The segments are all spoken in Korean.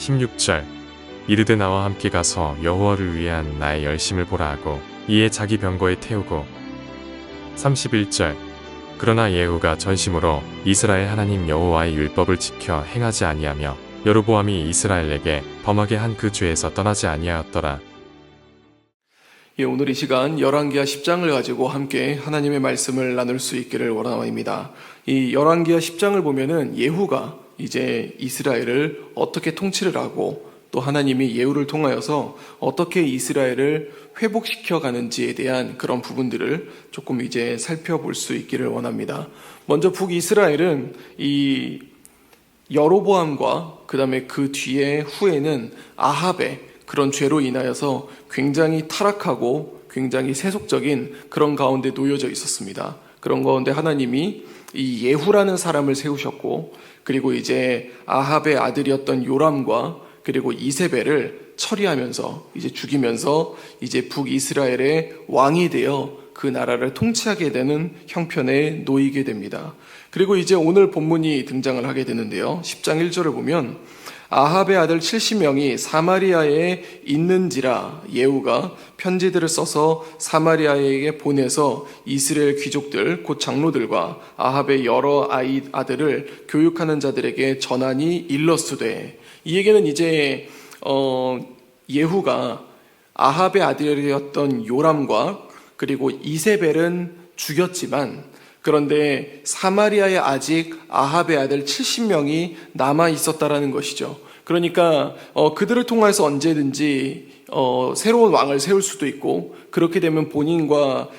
16절 이르되 나와 함께 가서 여호와를 위한 나의 열심을 보라 하고 이에 자기 병거에 태우고 31절 그러나 예후가 전심으로 이스라엘 하나님 여호와의 율법을 지켜 행하지 아니하며 여로보암이 이스라엘에게 범하게 한 그 죄에서 떠나지 아니하였더라. 오늘 이 시간 열왕기하 10장을 가지고 함께 하나님의 말씀을 나눌 수 있기를 원합니다. 이 열왕기하 10장을 보면은 예후가 이제 이스라엘을 어떻게 통치를 하고 또 하나님이 예후를 통하여서 어떻게 이스라엘을 회복시켜 가는지에 대한 그런 부분들을 조금 이제 살펴볼 수 있기를 원합니다. 먼저 북이스라엘은 이 여로보암과 그 다음에 그 뒤에 후에는 아합의 그런 죄로 인하여서 굉장히 타락하고 굉장히 세속적인 그런 가운데 놓여져 있었습니다. 그런 가운데 하나님이 이 예후라는 사람을 세우셨고, 그리고 이제 아합의 아들이었던 요람과 그리고 이세벨을 처리하면서 이제 죽이면서 이제 북이스라엘의 왕이 되어 그 나라를 통치하게 되는 형편에 놓이게 됩니다. 그리고 이제 오늘 본문이 등장을 하게 되는데요. 10장 1절을 보면 아합의 아들 70명이 사마리아에 있는지라 예후가 편지들을 써서 사마리아에게 보내서 이스라엘 귀족들 곧 장로들과 아합의 여러 아들을 교육하는 자들에게 전하니 일러스되, 이 얘기는 이제 예후가 아합의 아들이었던 요람과 그리고 이세벨은 죽였지만, 그런데 사마리아에 아직 아합의 아들 70명이 남아 있었다라는 것이죠. 그러니까 그들을 통해서 언제든지 새로운 왕을 세울 수도 있고, 그렇게 되면 본인과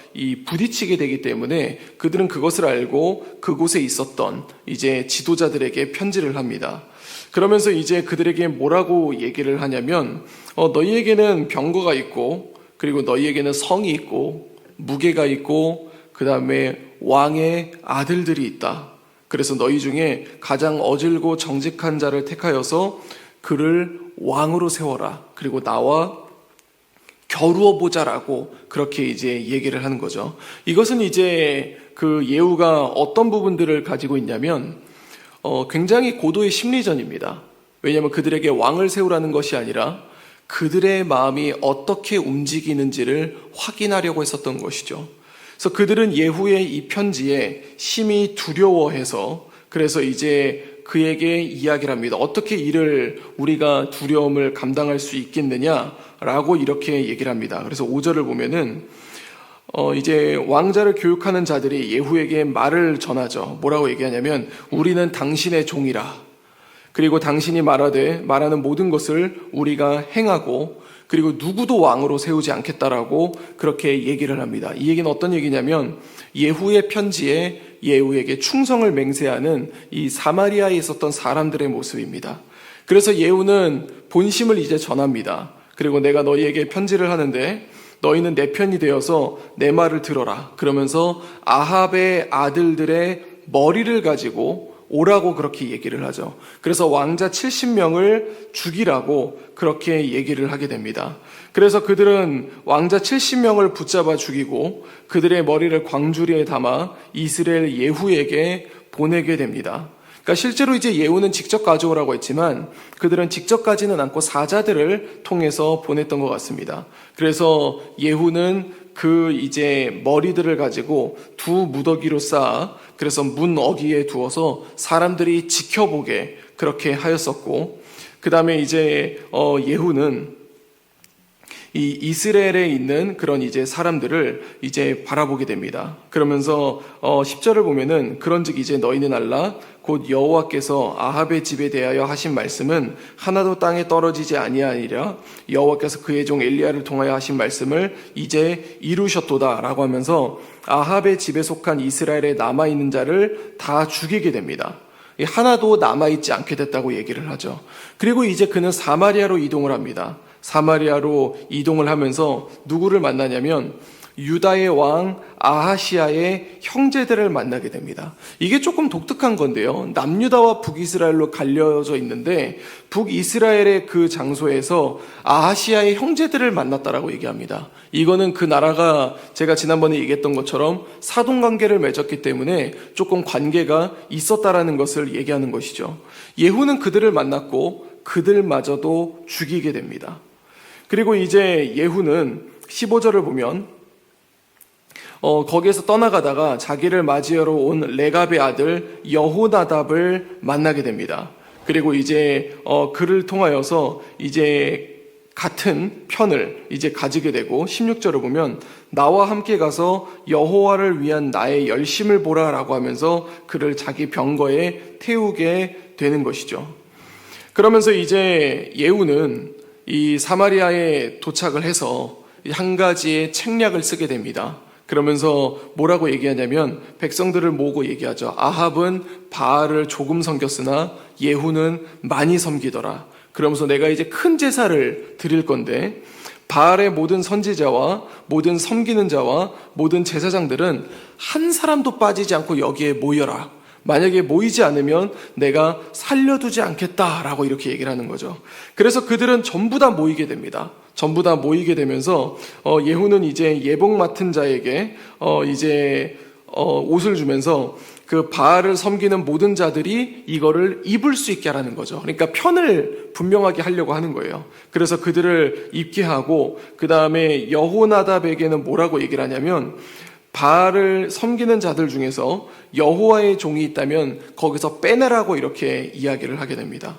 부딪히게 되기 때문에 그들은 그것을 알고 그곳에 있었던 이제 지도자들에게 편지를 합니다. 그러면서 이제 그들에게 뭐라고 얘기를 하냐면 너희에게는 병거가 있고, 그리고 너희에게는 성이 있고 무게가 있고, 그 다음에 왕의 아들들이 있다. 그래서 너희 중에 가장 어질고 정직한 자를 택하여서 그를 왕으로 세워라. 그리고 나와 겨루어 보자라고 그렇게 이제 얘기를 하는 거죠. 이것은 이제 그 예후가 어떤 부분들을 가지고 있냐면 굉장히 고도의 심리전입니다. 왜냐하면 그들에게 왕을 세우라는 것이 아니라 그들의 마음이 어떻게 움직이는지를 확인하려고 했었던 것이죠. 그래서 그들은 예후의 이 편지에 심히 두려워해서, 그래서 이제 그에게 이야기를 합니다. 어떻게 이를 우리가 두려움을 감당할 수 있겠느냐라고 이렇게 얘기를 합니다. 그래서 5절을 보면은 이제 왕자를 교육하는 자들이 예후에게 말을 전하죠. 뭐라고 얘기하냐면 우리는 당신의 종이라. 그리고 당신이 말하는 모든 것을 우리가 행하고, 그리고 누구도 왕으로 세우지 않겠다라고 그렇게 얘기를 합니다. 이 얘기는 어떤 얘기냐면 예후의 편지에 예후에게 충성을 맹세하는 이 사마리아에 있었던 사람들의 모습입니다. 그래서 예후는 본심을 이제 전합니다. 그리고 내가 너희에게 편지를 하는데 너희는 내 편이 되어서 내 말을 들어라. 그러면서 아합의 아들들의 머리를 가지고 오라고 그렇게 얘기를 하죠. 그래서 왕자 70명을 죽이라고 그렇게 얘기를 하게 됩니다. 그래서 그들은 왕자 70명을 붙잡아 죽이고 그들의 머리를 광주리에 담아 이스라엘 예후에게 보내게 됩니다. 그러니까 실제로 이제 예후는 직접 가져오라고 했지만 그들은 직접 가지는 않고 사자들을 통해서 보냈던 것 같습니다. 그래서 예후는 그 이제 머리들을 가지고 두 무더기로 쌓아 그래서 문 어귀에 두어서 사람들이 지켜보게 그렇게 하였었고, 그 다음에 이제 예후는 이 이스라엘에 있는 그런 이제 사람들을 이제 바라보게 됩니다. 그러면서 10절을 보면은 그런즉 이제 너희는 알라 곧 여호와께서 아합의 집에 대하여 하신 말씀은 하나도 땅에 떨어지지 아니하니라. 여호와께서 그의 종 엘리야를 통하여 하신 말씀을 이제 이루셨도다라고 하면서 아합의 집에 속한 이스라엘에 남아있는 자를 다 죽이게 됩니다. 하나도 남아있지 않게 됐다고 얘기를 하죠. 그리고 이제 그는 사마리아로 이동을 합니다. 사마리아로 이동을 하면서 누구를 만나냐면 유다의 왕 아하시아의 형제들을 만나게 됩니다. 이게 조금 독특한 건데요. 남유다와 북이스라엘로 갈려져 있는데 북이스라엘의 그 장소에서 아하시아의 형제들을 만났다라고 얘기합니다. 이거는 그 나라가 제가 지난번에 얘기했던 것처럼 사돈관계를 맺었기 때문에 조금 관계가 있었다라는 것을 얘기하는 것이죠. 예후는 그들을 만났고 그들마저도 죽이게 됩니다. 그리고 이제 예후는 15절을 보면 거기에서 떠나가다가 자기를 맞이하러 온 레갑의 아들 여호나답을 만나게 됩니다. 그리고 이제 그를 통하여서 이제 같은 편을 이제 가지게 되고 16절을 보면 나와 함께 가서 여호와를 위한 나의 열심을 보라라고 하면서 그를 자기 병거에 태우게 되는 것이죠. 그러면서 이제 예후는 이 사마리아에 도착을 해서 한 가지의 책략을 쓰게 됩니다. 그러면서 뭐라고 얘기하냐면 백성들을 모으고 얘기하죠. 아합은 바알을 조금 섬겼으나 예후는 많이 섬기더라. 그러면서 내가 이제 큰 제사를 드릴 건데 바알의 모든 선지자와 모든 섬기는 자와 모든 제사장들은 한 사람도 빠지지 않고 여기에 모여라. 만약에 모이지 않으면 내가 살려두지 않겠다라고 이렇게 얘기를 하는 거죠. 그래서 그들은 전부 다 모이게 됩니다. 전부 다 모이게 되면서 예후는 이제 예복 맡은 자에게 이제 옷을 주면서 그 바알을 섬기는 모든 자들이 이거를 입을 수 있게 하라는 거죠. 그러니까 편을 분명하게 하려고 하는 거예요. 그래서 그들을 입게 하고 그 다음에 여호나답에게는 뭐라고 얘기를 하냐면 바알을 섬기는 자들 중에서 여호와의 종이 있다면 거기서 빼내라고 이렇게 이야기를 하게 됩니다.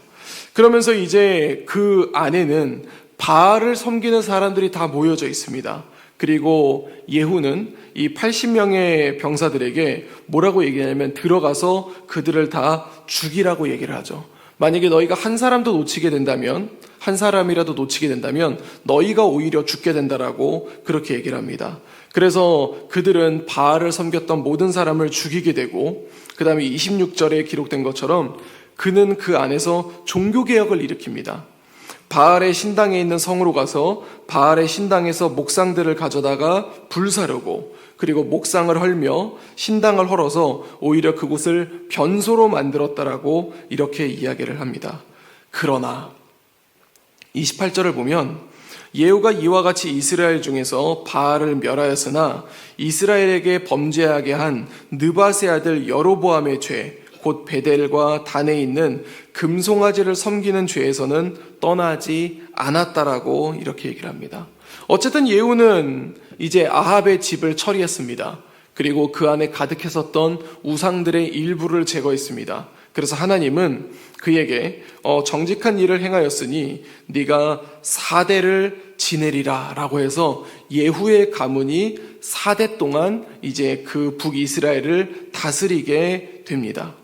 그러면서 이제 그 안에는 바알을 섬기는 사람들이 다 모여져 있습니다. 그리고 예후는 이 80명의 병사들에게 뭐라고 얘기하냐면 들어가서 그들을 다 죽이라고 얘기를 하죠. 만약에 너희가 한 사람도 놓치게 된다면, 한 사람이라도 놓치게 된다면 너희가 오히려 죽게 된다라고 그렇게 얘기를 합니다. 그래서 그들은 바알을 섬겼던 모든 사람을 죽이게 되고 그 다음에 26절에 기록된 것처럼 그는 그 안에서 종교개혁을 일으킵니다. 바알의 신당에 있는 성으로 가서 바알의 신당에서 목상들을 가져다가 불사르고 그리고 목상을 헐며 신당을 헐어서 오히려 그곳을 변소로 만들었다라고 이렇게 이야기를 합니다. 그러나 28절을 보면 예후가 이와 같이 이스라엘 중에서 바알을 멸하였으나 이스라엘에게 범죄하게 한 느밧의 아들 여로보암의 죄 곧 베델과 단에 있는 금송아지를 섬기는 죄에서는 떠나지 않았다라고 이렇게 얘기를 합니다. 어쨌든 예후는 이제 아합의 집을 처리했습니다. 그리고 그 안에 가득했었던 우상들의 일부를 제거했습니다. 그래서 하나님은 그에게 정직한 일을 행하였으니 네가 4대를 지내리라 라고 해서 예후의 가문이 4대 동안 이제 그 북이스라엘을 다스리게 됩니다.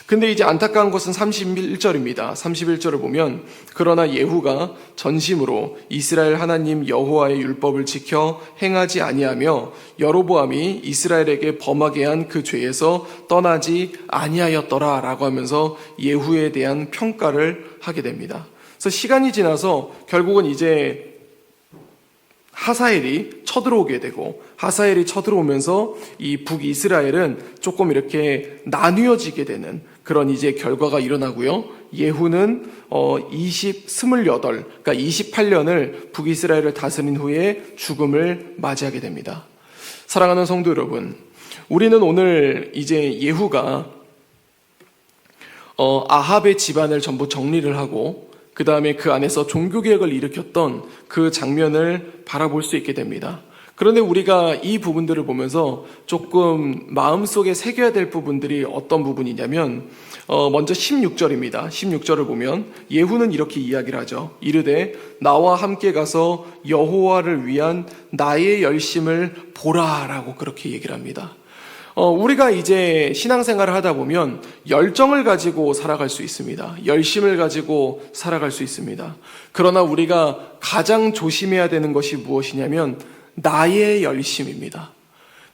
근데 이제 안타까운 것은 31절입니다. 31절을 보면 그러나 예후가 전심으로 이스라엘 하나님 여호와의 율법을 지켜 행하지 아니하며 여로보암이 이스라엘에게 범하게 한 그 죄에서 떠나지 아니하였더라 라고 하면서 예후에 대한 평가를 하게 됩니다. 그래서 시간이 지나서 결국은 이제 하사엘이 쳐들어오게 되고 하사엘이 쳐들어오면서 이 북이스라엘은 조금 이렇게 나뉘어지게 되는 그런 이제 결과가 일어나고요. 예후는 28, 그러니까 28년을 북이스라엘을 다스린 후에 죽음을 맞이하게 됩니다. 사랑하는 성도 여러분, 우리는 오늘 이제 예후가 아합의 집안을 전부 정리를 하고 그 다음에 그 안에서 종교개혁을 일으켰던 그 장면을 바라볼 수 있게 됩니다. 그런데 우리가 이 부분들을 보면서 조금 마음속에 새겨야 될 부분들이 어떤 부분이냐면 먼저 16절입니다. 16절을 보면 예후는 이렇게 이야기를 하죠. 이르되 나와 함께 가서 여호와를 위한 나의 열심을 보라라고 그렇게 얘기를 합니다. 우리가 이제 신앙생활을 하다 보면 열정을 가지고 살아갈 수 있습니다. 열심을 가지고 살아갈 수 있습니다. 그러나 우리가 가장 조심해야 되는 것이 무엇이냐면 나의 열심입니다.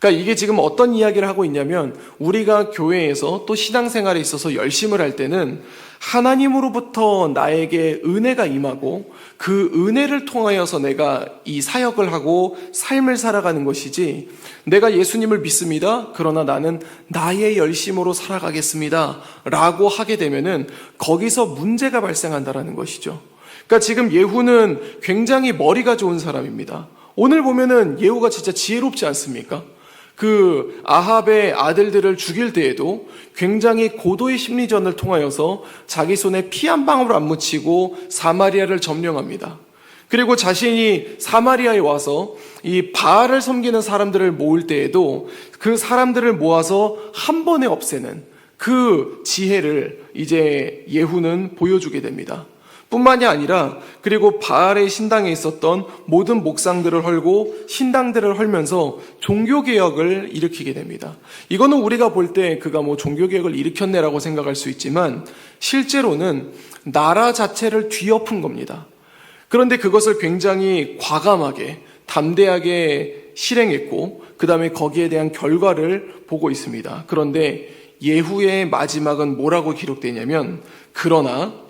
그러니까 이게 지금 어떤 이야기를 하고 있냐면 우리가 교회에서 또 신앙생활에 있어서 열심을 할 때는 하나님으로부터 나에게 은혜가 임하고 그 은혜를 통하여서 내가 이 사역을 하고 삶을 살아가는 것이지 내가 예수님을 믿습니다. 그러나 나는 나의 열심으로 살아가겠습니다. 라고 하게 되면은 거기서 문제가 발생한다라는 것이죠. 그러니까 지금 예후는 굉장히 머리가 좋은 사람입니다. 오늘 보면은 예후가 진짜 지혜롭지 않습니까? 그 아합의 아들들을 죽일 때에도 굉장히 고도의 심리전을 통하여서 자기 손에 피 한 방울 안 묻히고 사마리아를 점령합니다. 그리고 자신이 사마리아에 와서 이 바알을 섬기는 사람들을 모을 때에도 그 사람들을 모아서 한 번에 없애는 그 지혜를 이제 예후는 보여주게 됩니다. 뿐만이 아니라 그리고 바알의 신당에 있었던 모든 목상들을 헐고 신당들을 헐면서 종교개혁을 일으키게 됩니다. 이거는 우리가 볼 때 그가 뭐 종교개혁을 일으켰네라고 생각할 수 있지만 실제로는 나라 자체를 뒤엎은 겁니다. 그런데 그것을 굉장히 과감하게 담대하게 실행했고 그 다음에 거기에 대한 결과를 보고 있습니다. 그런데 예후의 마지막은 뭐라고 기록되냐면 그러나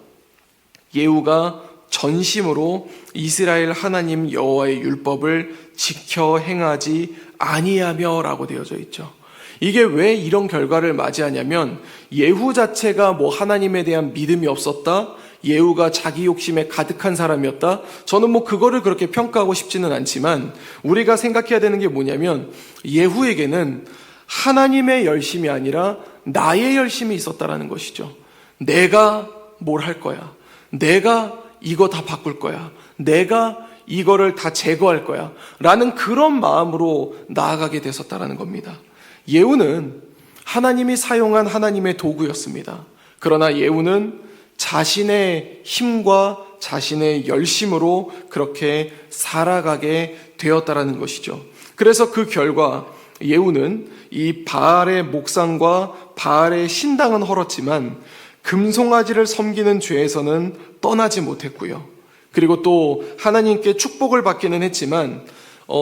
예후가 전심으로 이스라엘 하나님 여호와의 율법을 지켜 행하지 아니하며라고 되어져 있죠. 이게 왜 이런 결과를 맞이하냐면 예후 자체가 뭐 하나님에 대한 믿음이 없었다, 예후가 자기 욕심에 가득한 사람이었다. 저는 뭐 그거를 그렇게 평가하고 싶지는 않지만 우리가 생각해야 되는 게 뭐냐면 예후에게는 하나님의 열심이 아니라 나의 열심이 있었다라는 것이죠. 내가 뭘 할 거야. 내가 이거 다 바꿀 거야. 내가 이거를 다 제거할 거야. 라는 그런 마음으로 나아가게 됐었다라는 겁니다. 예후는 하나님이 사용한 하나님의 도구였습니다. 그러나 예후는 자신의 힘과 자신의 열심으로 그렇게 살아가게 되었다라는 것이죠. 그래서 그 결과 예후는 이 바알의 목상과 바알의 신당은 헐었지만 금송아지를 섬기는 죄에서는 떠나지 못했고요. 그리고 또 하나님께 축복을 받기는 했지만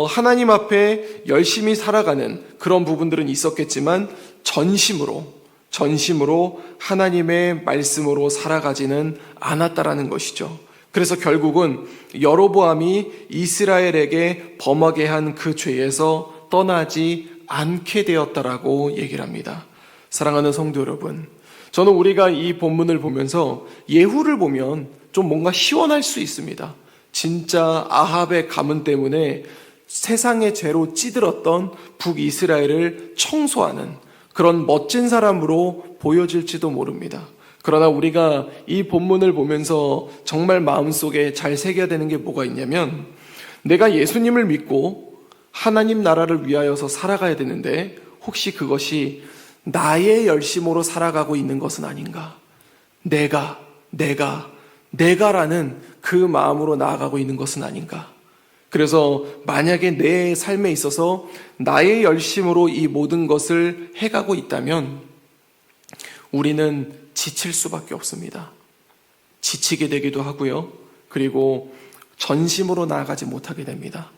하나님 앞에 열심히 살아가는 그런 부분들은 있었겠지만 전심으로 하나님의 말씀으로 살아가지는 않았다라는 것이죠. 그래서 결국은 여로보암이 이스라엘에게 범하게 한 그 죄에서 떠나지 않게 되었다라고 얘기를 합니다. 사랑하는 성도 여러분, 저는 우리가 이 본문을 보면서 예후를 보면 좀 뭔가 시원할 수 있습니다. 진짜 아합의 가문 때문에 세상의 죄로 찌들었던 북이스라엘을 청소하는 그런 멋진 사람으로 보여질지도 모릅니다. 그러나 우리가 이 본문을 보면서 정말 마음속에 잘 새겨야 되는 게 뭐가 있냐면 내가 예수님을 믿고 하나님 나라를 위하여서 살아가야 되는데 혹시 그것이 나의 열심으로 살아가고 있는 것은 아닌가? 내가라는 그 마음으로 나아가고 있는 것은 아닌가? 그래서 만약에 내 삶에 있어서 나의 열심으로 이 모든 것을 해가고 있다면 우리는 지칠 수밖에 없습니다. 지치게 되기도 하고요. 그리고 전심으로 나아가지 못하게 됩니다.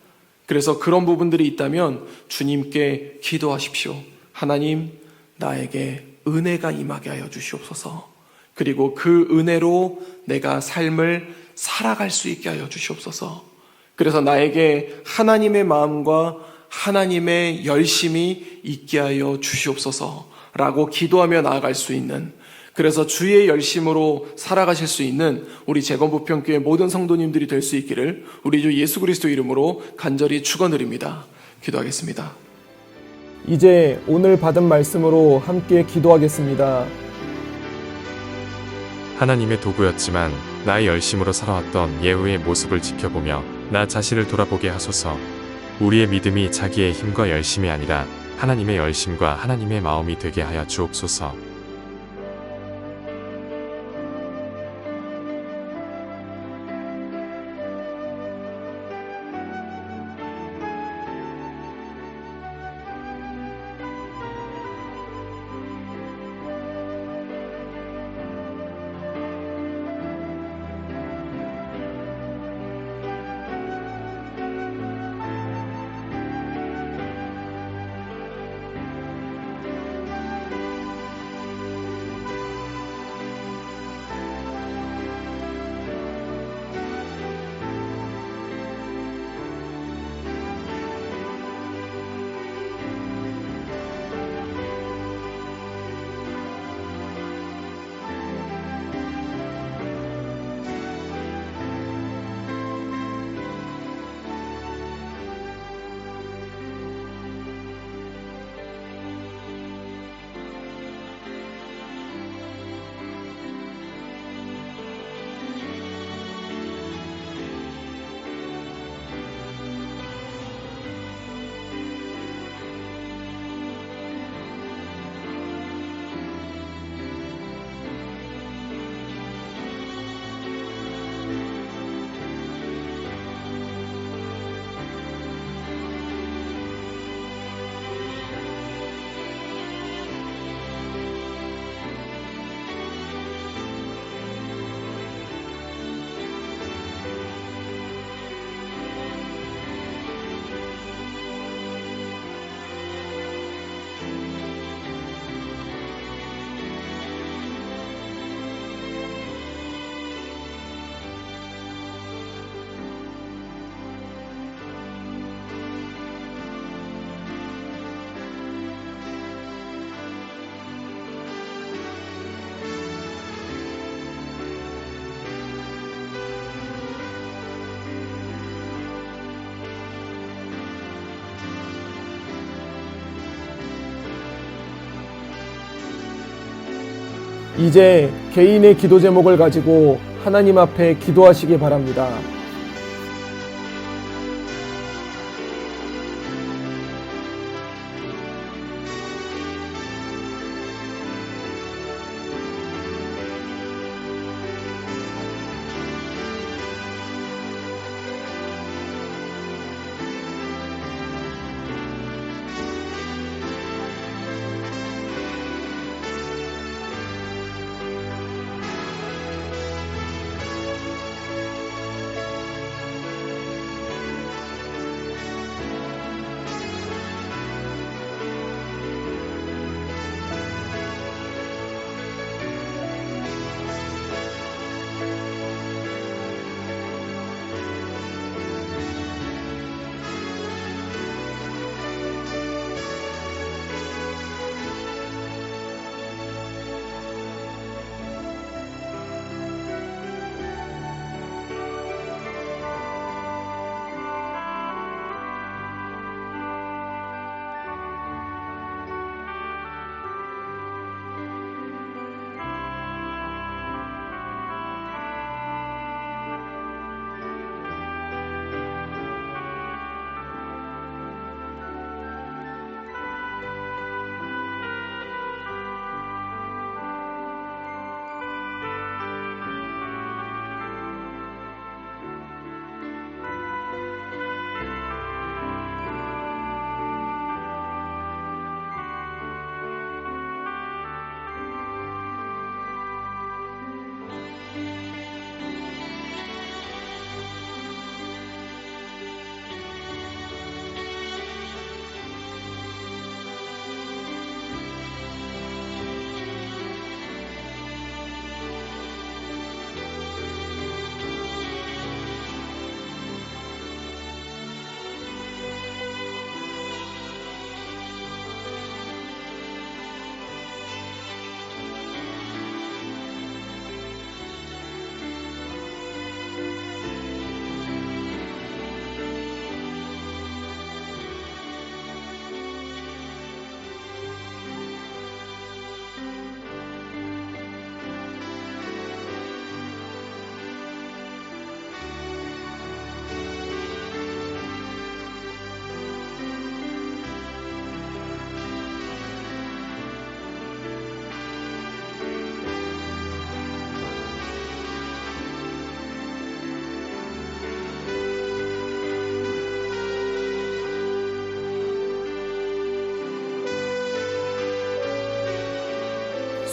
그래서 그런 부분들이 있다면 주님께 기도하십시오. 하나님, 나에게 은혜가 임하게 하여 주시옵소서. 그리고 그 은혜로 내가 삶을 살아갈 수 있게 하여 주시옵소서. 그래서 나에게 하나님의 마음과 하나님의 열심이 있게 하여 주시옵소서라고 기도하며 나아갈 수 있는, 그래서 주의 열심으로 살아가실 수 있는 우리 재건부평교회 모든 성도님들이 될 수 있기를 우리 주 예수 그리스도 이름으로 간절히 축원드립니다. 기도하겠습니다. 이제 오늘 받은 말씀으로 함께 기도하겠습니다. 하나님의 도구였지만 나의 열심으로 살아왔던 예후의 모습을 지켜보며 나 자신을 돌아보게 하소서. 우리의 믿음이 자기의 힘과 열심이 아니라 하나님의 열심과 하나님의 마음이 되게 하여 주옵소서. 이제 개인의 기도 제목을 가지고 하나님 앞에 기도하시기 바랍니다.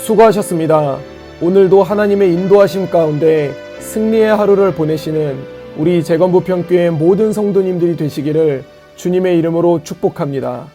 수고하셨습니다. 오늘도 하나님의 인도하심 가운데 승리의 하루를 보내시는 우리 재건부평교회 모든 성도님들이 되시기를 주님의 이름으로 축복합니다.